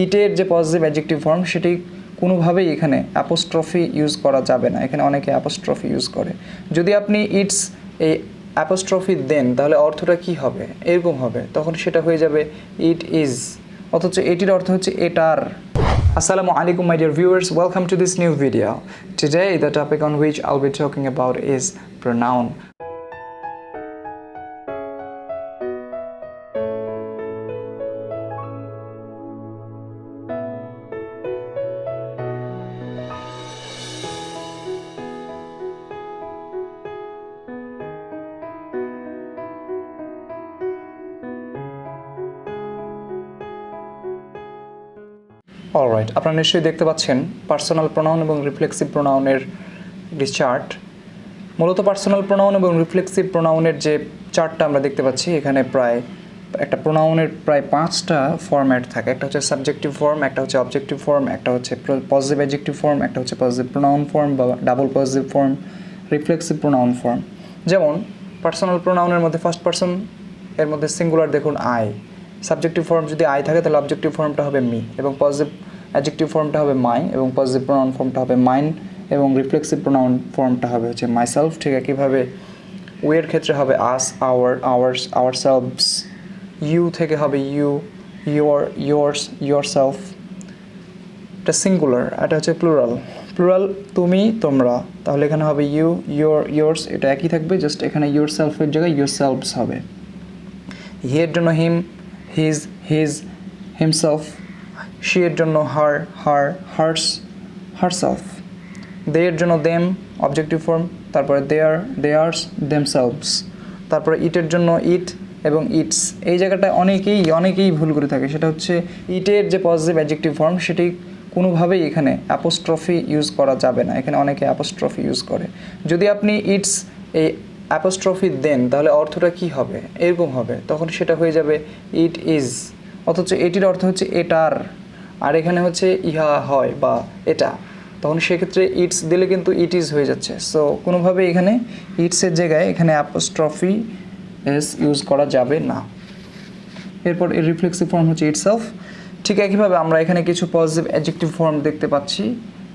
ইটের যে positive adjective form সেটি কোনোভাবেই এখানে অ্যাপোস্ট্রফি ইউজ করা যাবে না। এখানে অনেকে অ্যাপোস্ট্রফি ইউজ করে। যদি আপনি ইটস এই অ্যাপোস্ট্রফি দেন তাহলে অর্থটা কি হবে? এরকম হবে, তখন সেটা হয়ে যাবে ইট ইজ, অথচ এটির অর্থ হচ্ছে এটার। Assalamu alaikum my dear viewers, welcome to this new video. Today the topic on which I'll be talking about is pronoun. Alright, আপনারা নিশ্চয়ই দেখতে পাচ্ছেন পার্সোনাল প্রোনাউন এবং রিফ্লেক্সিভ প্রোনাউনের একটি চার্ট। মূলত পার্সোনাল প্রোনাউন এবং রিফ্লেক্সিভ প্রোনাউনের যে চার্টটা আমরা দেখতে পাচ্ছি, এখানে প্রায় একটা প্রোনাউনের প্রায় 5টা ফরম্যাট থাকে। একটা হচ্ছে সাবজেক্টিভ ফর্ম, একটা হচ্ছে অবজেক্টিভ ফর্ম, একটা হচ্ছে পজিটিভ অ্যাডজেক্টিভ ফর্ম, একটা হচ্ছে পজিটিভ প্রোনাউন ফর্ম বা double positive form, reflexive pronoun form. যেমন পার্সোনাল প্রোনাউনের মধ্যে ফার্স্ট পারসন এর মধ্যে সিঙ্গুলার দেখুন আই। সাবজেক্টিভ ফর্ম যদি আই থাকে তাহলে অবজেক্টিভ ফর্মটা হবে মি, এবং পজিটিভ অ্যাডজেক্টিভ ফর্মটা হবে মাই, এবং পজিটিভ প্রোনাউন ফর্মটা হবে মাইন, এবং রিফ্লেক্সিভ প্রোনাউন ফর্মটা হবে হচ্ছে মাইসেলফ। ঠিক একইভাবে উয়ের ক্ষেত্রে হবে আস, আওয়ার, আওয়ার্স, আওয়ারসেলভস। ইউ থেকে হবে ইউ, ইয়োর, ইয়োর্স, ইয়োরসেলফ। এটা সিঙ্গুলার, এটা হচ্ছে প্লুরাল। প্লুরাল তুমি, তোমরা, তাহলে এখানে হবে ইউ, ইয়োর, ইয়োর্স। এটা একই থাকবে, জাস্ট এখানে ইয়োরসেলফের জায়গায় ইয়োরসেলভস হবে। হি এর জন্য হিম, হিজ, হিজ, হিমসেলফ। শি এর জন্য হার, হার, হার্স, হারসেলফ। দে এর জন্য দেম, অবজেক্টিভ ফর্ম, তারপরে দেয়ার, দেয়ার্স, দেমসেলভস। তারপরে ইটের জন্য ইট এবং ইটস। এই জায়গাটায় অনেকেই ভুল করে থাকে, সেটা হচ্ছে ইটের যে পজিটিভ অ্যাডজেক্টিভ ফর্ম সেটি কোনোভাবেই এখানে অ্যাপোস্ট্রফি ইউজ করা যাবে না। এখানে অনেকে অ্যাপোস্ট্রফি ইউজ করে। যদি আপনি ইটস এই অ্যাপোস্ট্রফি দেন তাহলে অর্থটা কি হবে? এরকম হবে, তখন সেটা হয়ে যাবে ইট ইজ, অথচ এটির অর্থ হচ্ছে এটার, আর এখানে হচ্ছে ইহা হয় বা এটা, তখন সেক্ষেত্রে ইটস দিলে কিন্তু ইট ইজ হয়ে যাচ্ছে। সো কোনোভাবে এখানে ইটসের জায়গায় এখানে অ্যাপোস্ট্রফি এস ইউজ করা যাবে না। এরপর এর রিফ্লেক্সিভ ফর্ম হচ্ছে ইটসেলফ। ঠিক একইভাবে আমরা এখানে কিছু পজিটিভ অ্যাডজেক্টিভ ফর্ম দেখতে পাচ্ছি।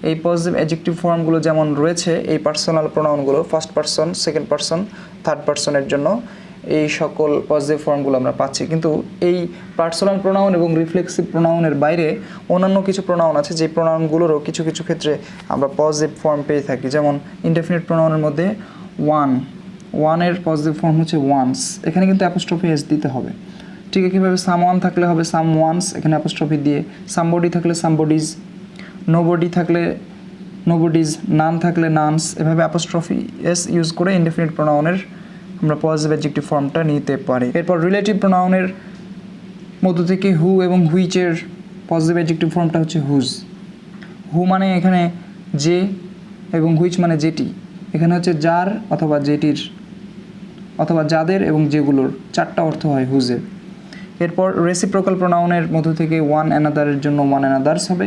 এই পজিটিভ অ্যাডজেক্টিভ ফর্মগুলো যেমন রয়েছে এই পার্সোনাল প্রোনাউনগুলো, first person, second person, third পারসনের জন্য এই সকল পজিটিভ ফর্মগুলো আমরা পাচ্ছি। কিন্তু এই পার্সোনাল প্রোনাউন এবং রিফ্লেক্সিভ প্রোনাউনের বাইরে অন্যান্য কিছু প্রোনাউন আছে, যে প্রোনাউনগুলোরও কিছু কিছু ক্ষেত্রে আমরা পজিটিভ ফর্ম পেয়ে থাকি। যেমন ইনডেফিনিট প্রোনাউনের মধ্যে ওয়ানের পজিটিভ ফর্ম হচ্ছে ওয়ান্স, এখানে কিন্তু অ্যাপোস্ট্রফি এস দিতে হবে। ঠিক একইভাবে সামওয়ান থাকলে হবে সাম ওয়ান্স, এখানে অ্যাপোস্ট্রফি দিয়ে। সামবডি থাকলে সামবডিজ, নোবডি থাকলে নোবডিজ, নান থাকলে নানস। এভাবে অ্যাপোস্ট্রফি এস ইউজ করে ইনডেফিনিট প্রোনাউনের আমরা পজিটিভ অ্যাডজেক্টিভ ফর্মটা নিতে পারি। এরপর রিলেটিভ প্রোনাউনের মধ্য থেকে হু এবং হুইচের পজিটিভ অ্যাডজেক্টিভ ফর্মটা হচ্ছে হুজ। হু মানে এখানে যে, এবং হুইচ মানে যেটি। এখানে হচ্ছে যার অথবা যেটির অথবা যাদের এবং যেগুলোর, 4টা অর্থ হয় হুজের। এরপর রেসিপ্রোকাল প্রোনাউনের মধ্য থেকে ওয়ান অ্যানাদারের জন্য ওয়ান অ্যানাদার্স হবে,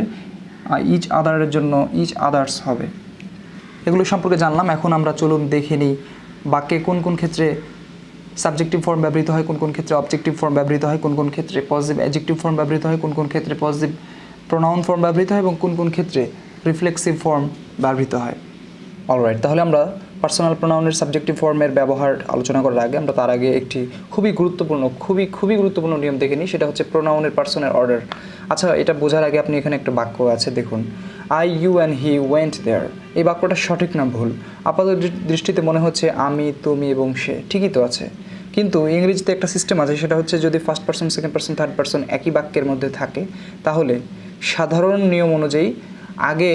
আর ইচ আদারের জন্য ইচ আদার্স হবে। এগুলো সম্পর্কে জানলাম। এখন আমরা চলুন দেখে নিই বাক্যে কোন কোন ক্ষেত্রে সাবজেক্টিভ ফর্ম ব্যবহৃত হয়, কোন কোন ক্ষেত্রে অবজেক্টিভ ফর্ম ব্যবহৃত হয়, কোন কোন ক্ষেত্রে পজিটিভ অ্যাডজেক্টিভ ফর্ম ব্যবহৃত হয়, কোন কোন ক্ষেত্রে পজিটিভ প্রোনাউন ফর্ম ব্যবহৃত হয়, এবং কোন কোন ক্ষেত্রে রিফ্লেক্সিভ ফর্ম ব্যবহৃত হয়। অলরাইট, তাহলে আমরা পার্সোনাল প্রোনাউনের সাবজেক্টিভ ফর্মের ব্যবহার আলোচনা করার আগে আমরা তার আগে একটি খুবই গুরুত্বপূর্ণ নিয়ম দেখে নিই, সেটা হচ্ছে প্রোনাউনের পার্সনের অর্ডার। আচ্ছা, এটা বোঝার আগে আপনি এখানে একটা বাক্য আছে দেখুন, I, you and he went there. এই বাক্যটা সঠিক না ভুল? আপাতত দৃষ্টিতে মনে হচ্ছে আমি, তুমি এবং সে, ঠিকই তো আছে। কিন্তু ইংরেজিতে একটা সিস্টেম আছে, সেটা হচ্ছে যদি first person, second person, third person একই বাক্যের মধ্যে থাকে তাহলে সাধারণ নিয়ম অনুযায়ী আগে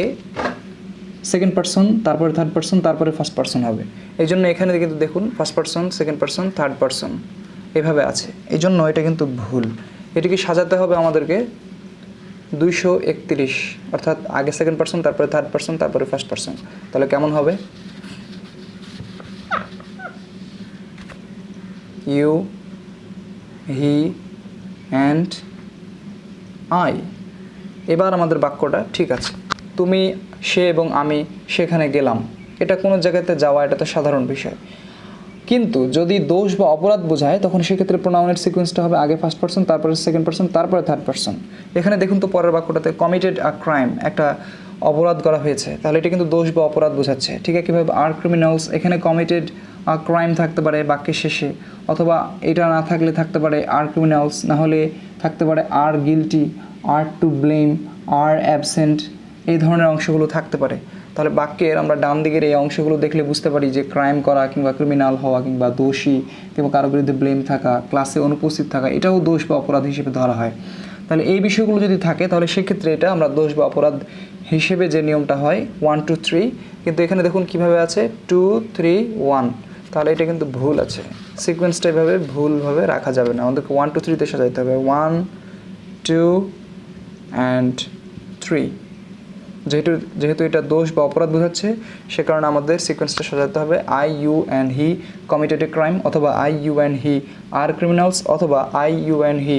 সেকেন্ড পারসন, তারপরে থার্ড পারসন, তারপরে ফার্স্ট পারসন হবে। এই জন্য এখানে কিন্তু দেখুন first person, second person, third person এভাবে আছে। এই জন্য এটা কিন্তু ভুল। এটিকে সাজাতে হবে আমাদেরকে 231, অর্থাৎ আগে সেকেন্ড পারসন, তারপরে থার্ড পারসন, তারপরে ফার্স্ট পারসন। তাহলে কেমন হবে? You, he and I. এবার আমাদের বাক্যটা ঠিক আছে। তুমি, সে এবং আমি সেখানে গেলাম, এটা কোনো জায়গাতে যাওয়া, এটা তো সাধারণ বিষয়। কিন্তু যদি দোষ বা অপরাধ বোঝায় তখন সেক্ষেত্রে প্রোনাউনের সিকোয়েন্সটা হবে আগে ফার্স্ট পারসন, তারপরে সেকেন্ড পারসন, তারপরে থার্ড পারসন। এখানে দেখুন তো পরের বাক্যটাতে কমিটেড আ ক্রাইম, একটা অপরাধ করা হয়েছে, তাহলে এটা কিন্তু দোষ বা অপরাধ বোঝাচ্ছে। ঠিক আছে, কীভাবে আর ক্রিমিনালস, এখানে কমিটেড আ ক্রাইম থাকতে পারে বাক্যের শেষে, অথবা এটা না থাকলে থাকতে পারে আর ক্রিমিনালস, না হলে থাকতে পারে are guilty, are to blame, are absent, এই ধরনের অংশগুলো থাকতে পারে। তাহলে বাক্যের আমরা ডান দিকের এই অংশগুলো দেখলে বুঝতে পারি যে ক্রাইম করা কিংবা ক্রিমিনাল হওয়া কিংবা দোষী কিংবা কারোর বিরুদ্ধে ব্লেম থাকা, ক্লাসে অনুপস্থিত থাকা, এটাও দোষ বা অপরাধ হিসেবে ধরা হয়। তাহলে এই বিষয়গুলো যদি থাকে তাহলে সেক্ষেত্রে এটা আমরা দোষ বা অপরাধ হিসেবে যে নিয়মটা হয় 1 2 3, কিন্তু এখানে দেখুন কিভাবে আছে 2 3 1, তাহলে এটা কিন্তু ভুল আছে। সিকোয়েন্সটা এভাবে ভুলভাবে রাখা যাবে না, আমাদেরকে 1 2 3 তে সাজাইতে হবে 1 2 অ্যান্ড 3। যেহেতু এটা দোষ বা অপরাধ বোঝাচ্ছে সে কারণে আমাদের সিকোয়েন্সটা সাজাতে হবে I you and he committed a crime, অথবা I you and he are criminals, অথবা I you and he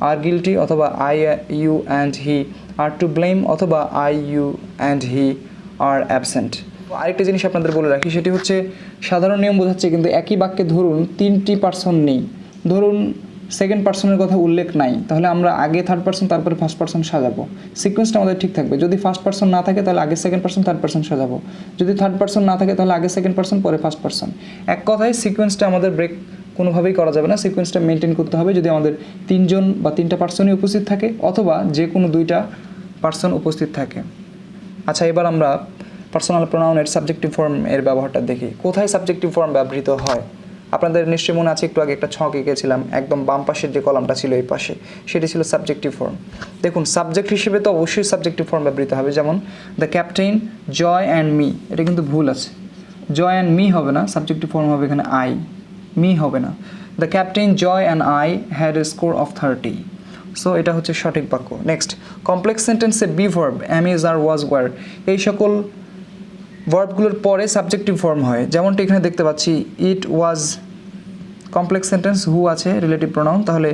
are guilty, অথবা I you and he are to blame, অথবা I you and he are absent. আরেকটা জিনিস আপনাদের বলে রাখি, সেটি হচ্ছে সাধারণ নিয়ম বোঝাচ্ছে, কিন্তু একই বাক্যে ধরুন 3টি পার্সন নেই, ধরুন সেকেন্ড পার্সনের কথা উল্লেখ নাই, তাহলে আমরা আগে থার্ড পার্সন তারপরে ফার্স্ট পার্সন সাজাবো। সিকোয়েন্সটা আমাদের ঠিক থাকবে। যদি ফার্স্ট পার্সন না থাকে তাহলে আগে সেকেন্ড পার্সন থার্ড পার্সন সাজাবো, যদি থার্ড পার্সন না থাকে তাহলে আগে সেকেন্ড পার্সন পরে ফার্স্ট পার্সন। এক কথায় সিকোয়েন্সটা আমাদের ব্রেক কোনোভাবেই করা যাবে না, সিকোয়েন্সটা মেনটেন করতে হবে যদি আমাদের 3জন বা 3টা পার্সনই উপস্থিত থাকে, অথবা যে কোনো 2টা পার্সন উপস্থিত থাকে। আচ্ছা, এবার আমরা পার্সোনাল প্রোনাউনের সাবজেক্টিভ ফর্ম এর ব্যবহারটা দেখি। কোথায় সাবজেক্টিভ ফর্ম ব্যবহৃত হয়? আপনাদের নিশ্চয়ই মনে আছে, একটু আগে একটা ছক এঁকেছিলাম, একদম বাম পাশের যে কলামটা ছিল এই পাশে, সেটি ছিল সাবজেক্টিভ ফর্ম। দেখুন, সাবজেক্ট হিসেবে তো অবশ্যই সাবজেক্টিভ ফর্ম ব্যবহৃত হবে, যেমন the captain, Joy and me, এটা কিন্তু ভুল আছে, জয় অ্যান্ড মি হবে না, সাবজেক্টিভ ফর্ম হবে এখানে আই, মি হবে না। The captain, Joy and I had a score of 30, so এটা হচ্ছে সঠিক বাক্য। নেক্সট, কমপ্লেক্স সেন্টেন্সে be verb, am, is, are, was, were, এই সকল ভার্বগুলোর পরে সাবজেক্টিভ ফর্ম হয়, যেমনটা এখানে দেখতে পাচ্ছি ইট ওয়াজ, কমপ্লেক্স সেন্টেন্স, হু আছে রিলেটিভ প্রোনাউন, তাহলে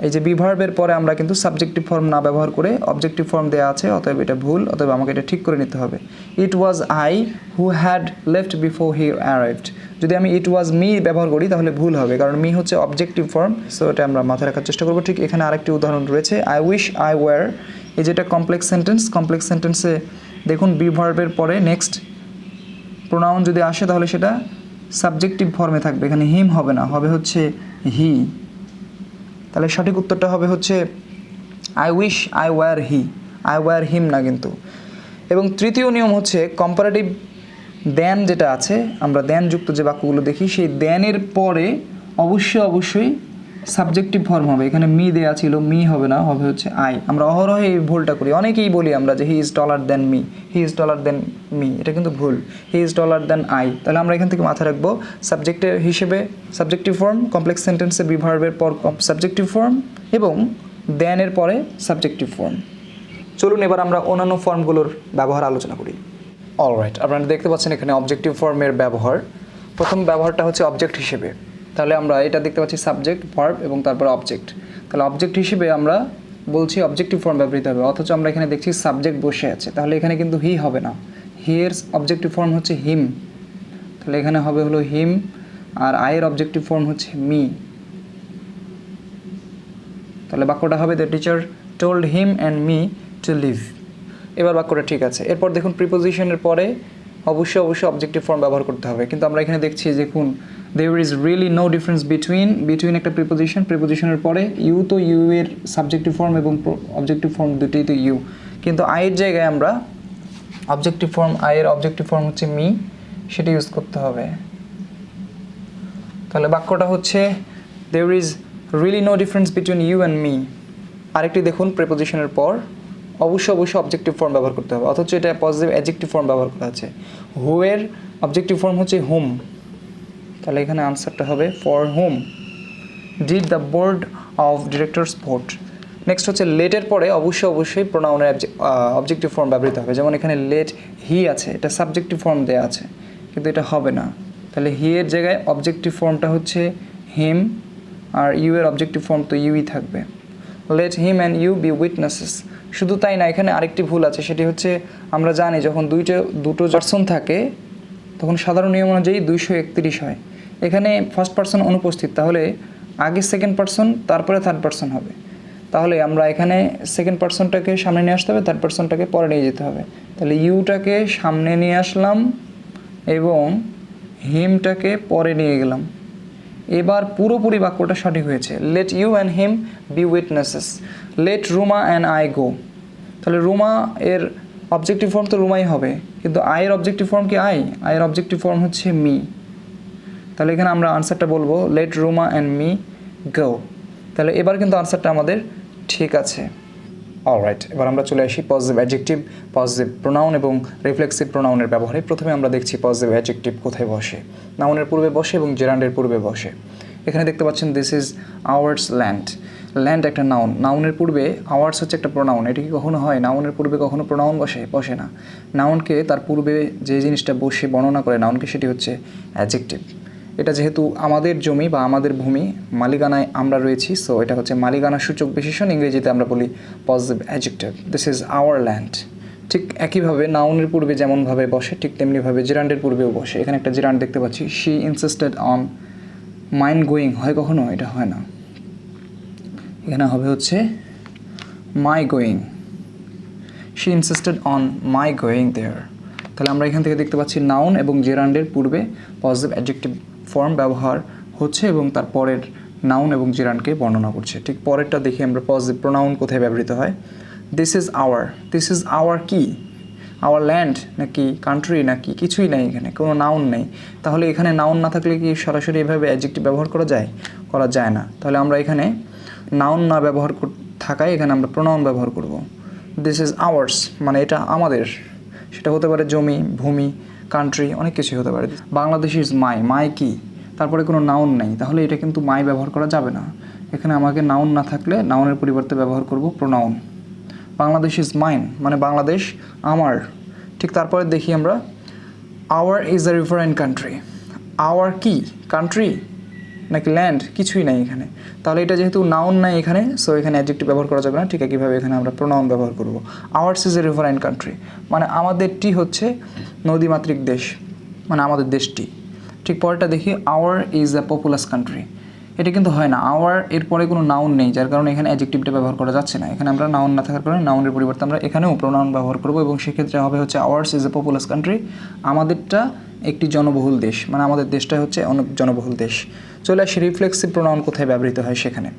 এই যে বি ভার্বের পরে আমরা কিন্তু সাবজেক্টিভ ফর্ম না ব্যবহার করে অবজেক্টিভ ফর্ম দেওয়া আছে, অতএব এটা ভুল, অতএব আমাকে এটা ঠিক করে নিতে হবে। It was I who had left before he arrived, যদি আমি ইট ওয়াজ মি ব্যবহার করি তাহলে ভুল হবে, কারণ মি হচ্ছে অবজেক্টিভ ফর্ম, সো এটা আমরা মাথায় রাখার চেষ্টা করবো। ঠিক এখানে আরেকটি উদাহরণ রয়েছে, আই উইশ আই ওয়ার, এই যেটা কমপ্লেক্স সেন্টেন্স, কমপ্লেক্স সেন্টেন্সে দেখুন বি ভার্বের পরে নেক্সট প্রোনাউন যদি আসে তাহলে সেটা সাবজেক্টিভ ফর্মে থাকবে, এখানে হিম হবে না, হবে হচ্ছে হি। তাহলে সঠিক উত্তরটা হবে হচ্ছে I wish I were he, I were him না কিন্তু। এবং তৃতীয় নিয়ম হচ্ছে কম্পারেটিভ দেন যেটা আছে, আমরা দেনযুক্ত যে বাক্যগুলো দেখি, সেই দেনের পরে অবশ্যই সাবজেক্টিভ ফর্ম হবে। এখানে মি দেয়া ছিল, মি হবে না, হবে হচ্ছে আই। আমরা অহরহ এই ভুলটা করি, অনেকেই বলি আমরা যে he is taller than me, he is taller than me, এটা কিন্তু ভুল, he is taller then I. তাহলে আমরা এখান থেকে মাথায় রাখবো সাবজেক্টের হিসেবে সাবজেক্টিভ ফর্ম, কমপ্লেক্স সেন্টেন্সে বি ভার্বের পর সাবজেক্টিভ ফর্ম এবং দেনের পরে সাবজেক্টিভ ফর্ম। চলুন এবার আমরা অন্যান্য ফর্মগুলোর ব্যবহার আলোচনা করি। অলরাইট, আপনারা দেখতে পাচ্ছেন এখানে অবজেক্টিভ ফর্মের ব্যবহার। প্রথম ব্যবহারটা হচ্ছে অবজেক্ট হিসেবে, তাহলে আমরা এটা দেখতে পাচ্ছি সাবজেক্ট, ভার্ব এবং তারপর অবজেক্ট। তাহলে অবজেক্ট হিসেবে আমরা বলছি অবজেক্টিভ ফর্ম ব্যবহৃত হবে, অথচ আমরা এখানে দেখছি সাবজেক্ট বসে আছে, তাহলে এখানে কিন্তু হি হবে না, হি এর অবজেক্টিভ ফর্ম হচ্ছে হিম, তাহলে এখানে হবে হলো হিম, আর আয়ের অবজেক্টিভ ফর্ম হচ্ছে মি। তাহলে বাক্যটা হবে the teacher told him and me to leave. এবার বাক্যটা ঠিক আছে। এরপর দেখুন প্রিপোজিশনের পরে অবশ্যই অবজেক্টিভ ফর্ম ব্যবহার করতে হবে, কিন্তু আমরা এখানে দেখছি দেখুন there is really no difference between একটা প্রিপোজিশনের পরে ইউ, তো ইউ এর সাবজেক্টিভ ফর্ম এবং অবজেক্টিভ ফর্ম দুটোই তো ইউ, কিন্তু আয়ের জায়গায় আমরা অবজেক্টিভ ফর্ম, আয়ের অবজেক্টিভ ফর্ম হচ্ছে মি, সেটা ইউজ করতে হবে। তাহলে বাক্যটা হচ্ছে there is really no difference between you and me. আরেকটি দেখুন প্রিপোজিশনের পর অবশ্যই অবজেক্টিভ ফর্ম ব্যবহার করতে হবে, অথচ এটা পজিটিভ অ্যাডজেক্টিভ ফর্ম ব্যবহার করা আছে। হু এর অবজেক্টিভ ফর্ম হচ্ছে হুম, তাহলে এখানে আনসারটা হবে for whom did the board of directors vote. Next হচ্ছে লেটের পরে অবশ্যই প্রোনাউনের অবজেক্টিভ ফর্ম ব্যবহৃত হবে, যেমন এখানে লেট হি আছে, এটা সাবজেক্টিভ ফর্ম দেওয়া আছে, কিন্তু এটা হবে না, তাহলে হি এর জায়গায় অবজেক্টিভ ফর্মটা হচ্ছে হিম, আর ইউ এর অবজেক্টিভ ফর্ম তো ইউই থাকবে। Let him and you be witnesses. শুধু তাই না, এখানে আরেকটি ভুল আছে, সেটি হচ্ছে আমরা জানি যখন দুটো পার্সন থাকে তখন সাধারণ নিয়ম অনুযায়ী 231 হয়, এখানে ফার্স্ট পারসন অনুপস্থিত, তাহলে আগে সেকেন্ড পারসন তারপরে থার্ড পারসন হবে। তাহলে আমরা এখানে সেকেন্ড পারসনটাকে সামনে নিয়ে আসতে হবে, থার্ড পারসনটাকে পরে নিয়ে যেতে হবে। তাহলে ইউটাকে সামনে নিয়ে আসলাম এবং হিমটাকে পরে নিয়ে গেলাম। এবার পুরোপুরি বাক্যটা সঠিক হয়েছে। Let you and him be witnesses, let Ruma and I go. তাহলে রুমা এর অবজেক্টিভ ফর্ম তো রুমাই হবে, কিন্তু আয়ের অবজেক্টিভ ফর্ম কি আয়ের অবজেক্টিভ ফর্ম হচ্ছে মি। তাহলে এখানে আমরা আনসারটা বলবো let Ruma and me go. তাহলে এবার কিন্তু আনসারটা আমাদের ঠিক আছে। অলরাইট, এবার আমরা চলে আসি পজিটিভ অ্যাডজেক্টিভ, পজিটিভ প্রোনাউন এবং রিফ্লেক্সিভ প্রোনাউনের ব্যবহারে। প্রথমে আমরা দেখছি পজিটিভ অ্যাডজেক্টিভ কোথায় বসে। নাউনের পূর্বে বসে এবং জেরান্ডের পূর্বে বসে। এখানে দেখতে পাচ্ছেন this is ours land. Land একটা নাউন, নাউনের পূর্বে আওয়ার্স হচ্ছে একটা প্রোনাউন। এটি কি কখনো হয়? নাউনের পূর্বে কখনো প্রোনাউন বসে না। নাউনকে তার পূর্বে যে জিনিসটা বসে বর্ণনা করে নাউনকে, সেটি হচ্ছে অ্যাডজেক্টিভ। এটা যেহেতু আমাদের জমি বা আমাদের ভূমি, মালিকানায় আমরা রয়েছি, সো এটা হচ্ছে মালিকানা সূচক বিশেষণ, ইংরেজিতে আমরা বলি positive adjective. This is our land. ঠিক একইভাবে নাউনের পূর্বে যেমনভাবে বসে, ঠিক তেমনিভাবে জেরান্ডের পূর্বেও বসে। এখানে একটা জেরান্ড দেখতে পাচ্ছি, she insisted on mind going. হয় কখনো? এটা হয় না। এখানে হবে হচ্ছে my going. She insisted on my going there. তাহলে আমরা এখান থেকে দেখতে পাচ্ছি নাউন এবং জেরান্ডের পূর্বে পজিটিভ অ্যাডজেক্টিভ ফর্ম ব্যবহার হচ্ছে এবং তার পরের নাউন এবং জেরান্ডকে বর্ণনা করছে। ঠিক পরেরটা দেখি আমরা পজিটিভ প্রোনাউন কোথায় ব্যবহৃত হয়। This is our. This is our কি? আওয়ার ল্যান্ড নাকি কান্ট্রি নাকি কিছুই নেই, এখানে কোনো নাউন নেই। তাহলে এখানে নাউন না থাকলে কি সরাসরি এভাবে অ্যাডজেক্টিভ ব্যবহার করা যায়? করা যায় না। তাহলে আমরা এখানে নাউন না ব্যবহার থাকায় এখানে আমরা প্রোনাউন ব্যবহার করব। দিস ইজ আওয়ার্স মানে এটা আমাদের। সেটা হতে পারে জমি, ভূমি, কান্ট্রি, অনেক কিছুই হতে পারে। Bangladesh is my. মাই কি? তারপরে কোনো নাউন নেই, তাহলে এটা কিন্তু মাই ব্যবহার করা যাবে না। এখানে আমাকে নাউন না থাকলে নাউনের পরিবর্তে ব্যবহার করব প্রোনাউন। বাংলাদেশ ইজ মাইন মানে বাংলাদেশ আমার। ঠিক তারপরে দেখি আমরা our is a referent country. Our কি? কান্ট্রি নাকি ল্যান্ড? কিছুই নাই এখানে। তাহলে এটা যেহেতু নাউন নাই এখানে, সো এখানে অ্যাডজেক্টিভ ব্যবহার করা যাবে না। ঠিক একইভাবে এখানে আমরা প্রোনাউন ব্যবহার করব। আওয়ার্স ইজ এ রিফারেন্ট কান্ট্রি মানে আমাদেরটি হচ্ছে নদীমাতৃক দেশ, মানে আমাদের দেশটি। ঠিক পরেরটা দেখি our is a populous country. এটা কিন্তু হয় না, আওয়ার এরপরে কোনো নাউন নেই, যার কারণে এখানে অ্যাডজেক্টিভটা ব্যবহার করা যাচ্ছে না। এখানে আমরা নাউন না থাকার কারণে নাউনের পরিবর্তে আমরা এখানেও প্রোনাউন ব্যবহার করব এবং সেক্ষেত্রে হবে হচ্ছে hours is a populous country. আমাদেরটা একটি জনবহুল দেশ মানে আমাদের দেশটা হচ্ছে অনেক জনবহুল দেশ। চলে আসি রিফ্লেক্সিভ প্রোনাউন কোথায় ব্যবহৃত হয় সেখানে।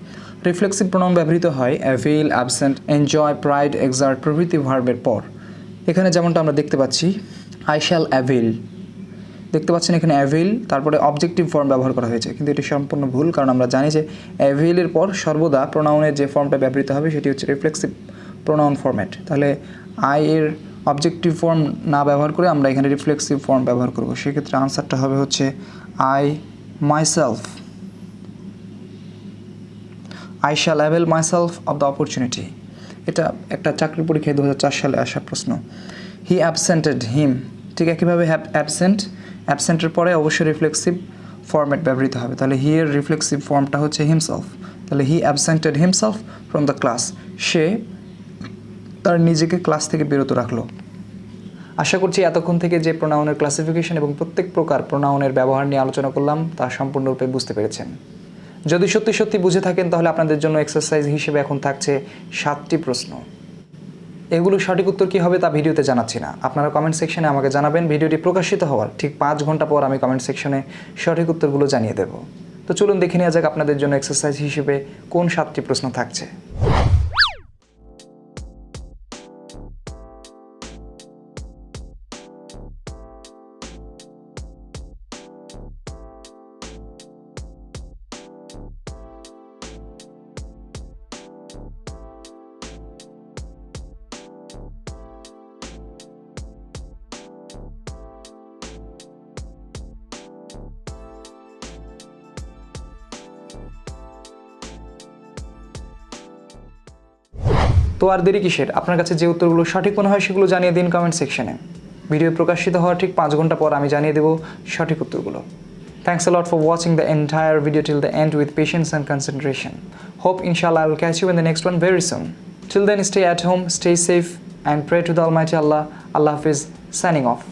রিফ্লেক্সিভ প্রোনাউন ব্যবহৃত হয় avail, absent, enjoy, pride, excerpt প্রভৃতি ভার্বের পর। এখানে যেমনটা আমরা দেখতে পাচ্ছি আই শ্যাল অ্যাভেইল। দেখতে পাচ্ছেন এখানে অ্যাভেইল তারপরে অবজেক্টিভ ফর্ম ব্যবহার করা হয়েছে, কিন্তু এটি সম্পূর্ণ ভুল, কারণ আমরা জানি যে অ্যাভেইলের পর সর্বদা প্রোনাউনের যে ফর্মটা ব্যবহৃত হবে সেটি হচ্ছে রিফ্লেক্সিভ প্রোনাউন ফরম্যাট। তাহলে আই এর অবজেক্টিভ ফর্ম না ব্যবহার করে আমরা এখানে রিফ্লেক্সিভ ফর্ম ব্যবহার করব। সেক্ষেত্রে আনসারটা হবে হচ্ছে I myself. I shall avail myself of the opportunity. এটা একটা চাকরির পরীক্ষায় 2004 সালে আসা প্রশ্ন। হি অ্যাবসেন্টেড হিম। ঠিক একইভাবে অ্যাবসেন্টের পরে অবশ্যই রিফ্লেক্সিভ ফর্ম্যাট ব্যবহৃত হবে। তাহলে হি এর রিফ্লেক্সিভ ফর্মটা হচ্ছে হিমসেলফ। তাহলে he absented himself from the class. সে তার নিজেকে ক্লাস থেকে বিরত রাখলো। আশা করছি এতক্ষণ থেকে যে প্রোনাউনের ক্লাসিফিকেশন এবং প্রত্যেক প্রকার প্রোনাউনের ব্যবহার নিয়ে আলোচনা করলাম তা সম্পূর্ণরূপে বুঝতে পেরেছেন। যদি সত্যি সত্যি বুঝে থাকেন তাহলে আপনাদের জন্য এক্সারসাইজ হিসেবে এখন থাকছে 7টি প্রশ্ন। এগুলো সঠিক উত্তর কী হবে তা ভিডিওতে জানাচ্ছি না, আপনারা কমেন্ট সেকশনে আমাকে জানাবেন। ভিডিওটি প্রকাশিত হওয়ার ঠিক 5 ঘন্টা পর আমি কমেন্ট সেকশনে সঠিক উত্তরগুলো জানিয়ে দেব। তো চলুন দেখে নেওয়া যাক আপনাদের জন্য এক্সারসাইজ হিসেবে কোন 7টি প্রশ্ন থাকছে। তো আর দেরি কিসের? আপনার কাছে যে উত্তরগুলো সঠিক মনে হয় সেগুলো জানিয়ে দিন কমেন্ট সেকশনে। ভিডিও প্রকাশিত হওয়ার ঠিক 5 ঘন্টা পর আমি জানিয়ে দেব সঠিক উত্তরগুলো। Thanks a lot for watching the entire video till the end with patience and concentration. Hope inshallah I will catch you in the next one very soon. Till then, stay at home, stay safe and pray to the Almighty Allah. Allah Hafiz, signing off.